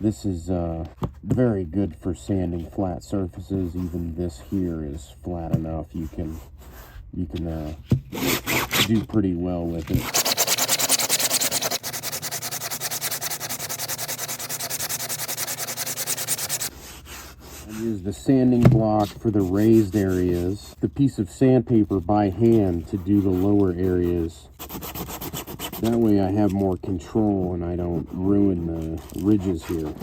This is very good for sanding flat surfaces. Even this here is flat enough. You can do pretty well with it. I use the sanding block for the raised areas, the piece of sandpaper by hand to do the lower areas. That way I have more control and I don't ruin the ridges here.